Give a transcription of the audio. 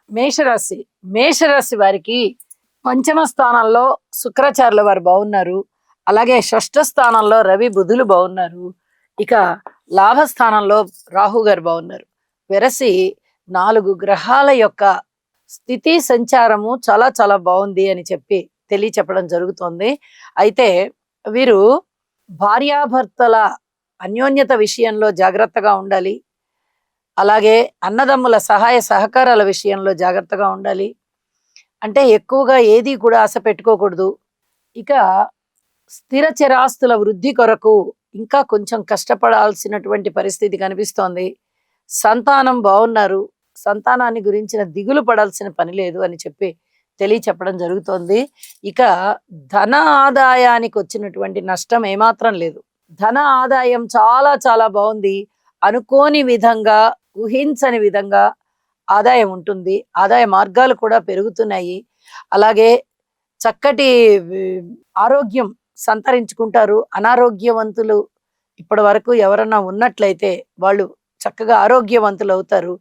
మేషరాశి మేషరాశి వారికి పంచమ స్థానంలో శుక్రాచార్యుల వారు బాగున్నారు. అలాగే షష్ఠ స్థానంలో రవి బుధులు బాగున్నారు. ఇక లాభస్థానంలో రాహు గారు బాగున్నారు. వెరసి 4 గ్రహాల యొక్క స్థితి సంచారము చాలా చాలా బాగుంది అని చెప్పి తెలియచెప్పడం జరుగుతోంది. అయితే వీరు భార్యాభర్తల అన్యోన్యత విషయంలో జాగ్రత్తగా ఉండాలి. అలాగే అన్నదమ్ముల సహాయ సహకారాల విషయంలో జాగ్రత్తగా ఉండాలి. అంటే ఎక్కువగా ఏది కూడా ఆశ పెట్టుకోకూడదు. ఇక స్థిర చరాస్తుల వృద్ధి కొరకు ఇంకా కొంచెం కష్టపడాల్సినటువంటి పరిస్థితి కనిపిస్తోంది. సంతానం బాగున్నారు. సంతానాన్ని గురించిన దిగులు పడాల్సిన పని లేదు అని చెప్పి తెలియచెప్పడం జరుగుతోంది. ఇక ధన ఆదాయానికి వచ్చినటువంటి నష్టం ఏమాత్రం లేదు. ధన ఆదాయం చాలా చాలా బాగుంది. అనుకోని విధంగా, ఊహించని విధంగా ఆదాయం ఉంటుంది. ఆదాయ మార్గాలు కూడా పెరుగుతున్నాయి. అలాగే చక్కటి ఆరోగ్యం సంతరించుకుంటారు. అనారోగ్యవంతులు ఇప్పటి వరకు ఎవరన్నా ఉన్నట్లయితే వాళ్ళు చక్కగా ఆరోగ్యవంతులు అవుతారు.